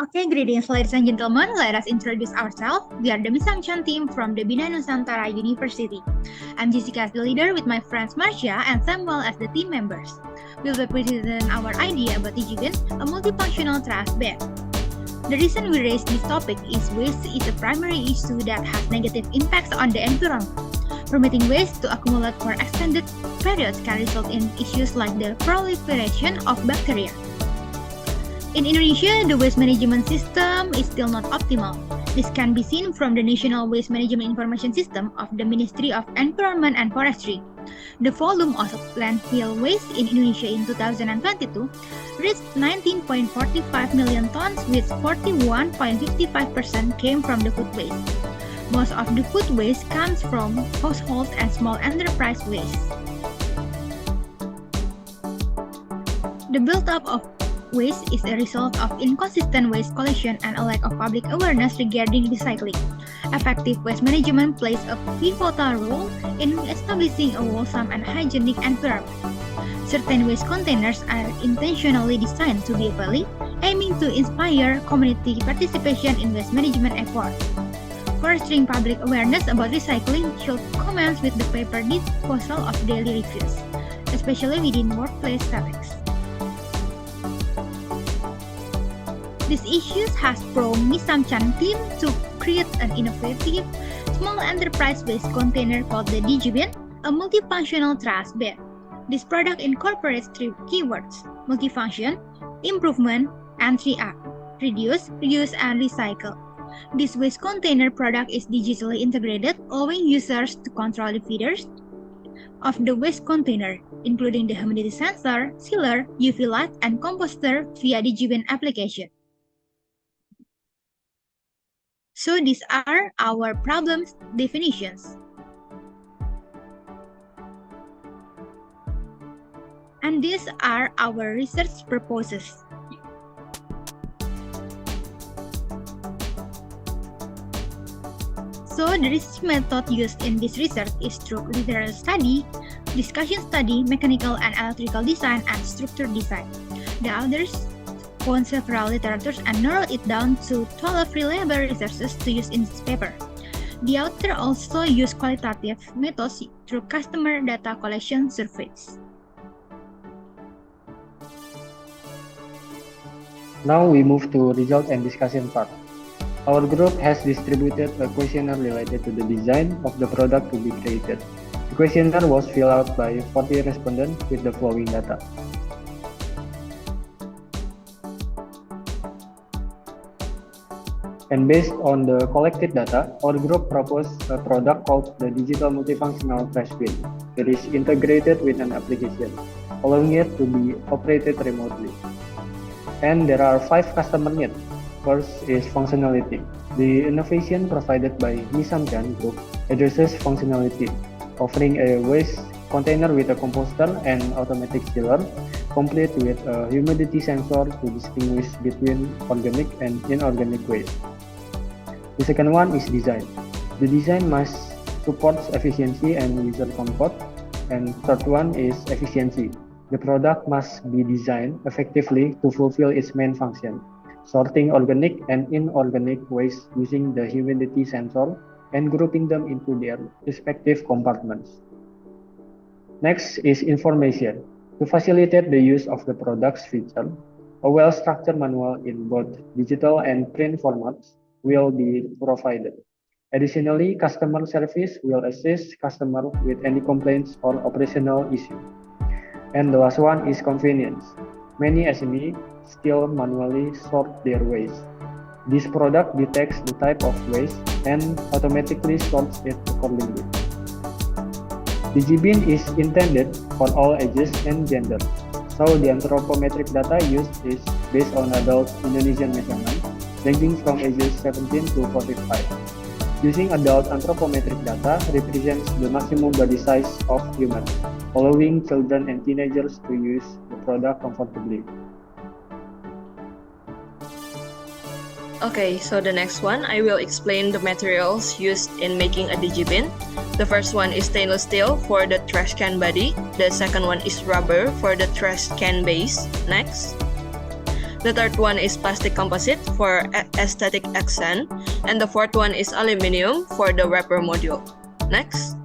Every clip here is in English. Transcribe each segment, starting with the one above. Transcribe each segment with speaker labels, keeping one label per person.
Speaker 1: Okay, greetings ladies and gentlemen. Let us introduce ourselves. We are the MiSamCan team from the Bina Nusantara University. I'm Jessica as the leader with my friends Marcia and Samuel as the team members. We'll be presenting our idea about ICONE, a multifunctional trash bag. The reason we raise this topic is waste is a primary issue that has negative impacts on the environment. Permitting waste to accumulate for extended periods can result in issues like the proliferation of bacteria. In Indonesia, the waste management system is still not optimal. This can be seen from the National Waste Management Information System of the Ministry of Environment and Forestry. The volume of landfill waste in Indonesia in 2022 reached 19.45 million tons, with 41.55% came from the food waste. Most of the food waste comes from household and small enterprise waste. The buildup of waste is a result of inconsistent waste collection and a lack of public awareness regarding recycling. Effective waste management plays a pivotal role in establishing a wholesome and hygienic environment. Certain waste containers are intentionally designed to be valid, aiming to inspire community participation in waste management efforts. Fostering public awareness about recycling should commence with the paper disposal of daily refuse, especially within workplace settings. These issues has prompted MiSamCan team to create an innovative small enterprise waste container called the DigiBin, a multifunctional trash bag. This product incorporates three keywords: multifunction, improvement, and 3R: reduce, reuse, and recycle. This waste container product is digitally integrated, allowing users to control the feeders of the waste container, including the humidity sensor, sealer, UV light, and composter via DigiBin application. So these are our problem definitions. And these are our research purposes. So the research method used in this research is through literary study, discussion study, mechanical and electrical design, and structure design. The authors found several literatures and narrowed it down to 12 reliable resources to use in this paper. The author also used qualitative methods through customer data collection surveys.
Speaker 2: Now we move to result and discussion part. Our group has distributed a questionnaire related to the design of the product to be created. The questionnaire was filled out by 40 respondents with the following data. And based on the collected data, our group proposed a product called the Digital Multifunctional Trash Bin. It is integrated with an application, allowing it to be operated remotely. And there are 5 customer needs. First is functionality. The innovation provided by MiSamCan Group addresses functionality, offering a waste container with a composter and automatic sealer, complete with a humidity sensor to distinguish between organic and inorganic waste. The second one is design. The design must support efficiency and user comfort. And third one is efficiency. The product must be designed effectively to fulfill its main function, sorting organic and inorganic waste using the humidity sensor and grouping them into their respective compartments. Next is information. To facilitate the use of the product's feature, a well-structured manual in both digital and print formats will be provided. Additionally, customer service will assist customers with any complaints or operational issues. And the last one is convenience. Many SME still manually sort their waste. This product detects the type of waste and automatically sorts it accordingly. DigiBin is intended for all ages and gender, so the anthropometric data used is based on adult Indonesian measurement, ranging from ages 17 to 45. Using adult anthropometric data represents the maximum body size of humans, allowing children and teenagers to use the product comfortably.
Speaker 3: Okay, so the next one, I will explain the materials used in making a DigiBin. The first one is stainless steel for the trash can body. The second one is rubber for the trash can base. Next. The third one is plastic composite for aesthetic accent. And the fourth one is aluminum for the wrapper module. Next.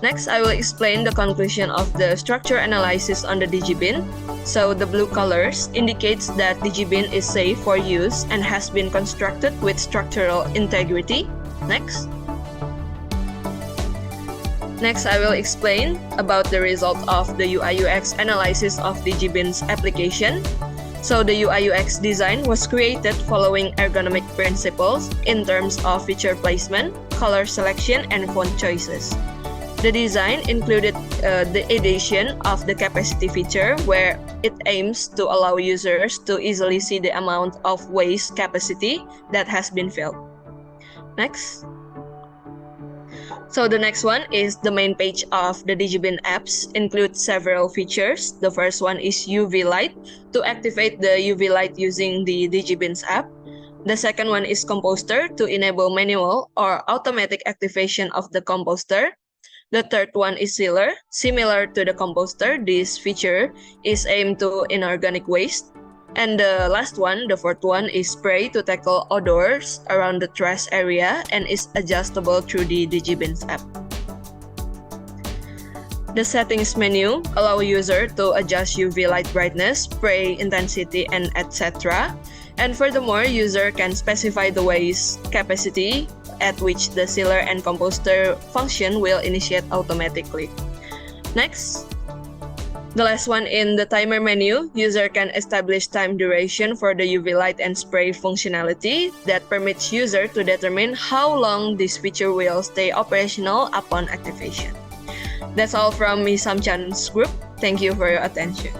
Speaker 3: Next, I will explain the conclusion of the structure analysis on the digibin. So the blue colors indicates that digibin is safe for use and has been constructed with structural integrity. Next. Next, I will explain about the result of the UI/UX analysis of digibin's application. So the UI/UX design was created following ergonomic principles in terms of feature placement, color selection, and font choices. The design included the addition of the capacity feature, where it aims to allow users to easily see the amount of waste capacity that has been filled. Next. So the next one is the main page of the digibin apps includes several features. The first one is UV light to activate the UV light using the digibin's app. The second one is composter to enable manual or automatic activation of the composter. The third one is sealer. Similar to the composter, this feature is aimed to inorganic waste. And the last one, the fourth one, is spray to tackle odors around the trash area and is adjustable through the digibin's app. The settings menu allow user to adjust UV light brightness, spray intensity, and etc. And furthermore, user can specify the waste capacity at which the sealer and composter function will initiate automatically. Next. The last one, in the timer menu, user can establish time duration for the UV light and spray functionality that permits user to determine how long this feature will stay operational upon activation. That's all from MiSamCan's group. Thank you for your attention.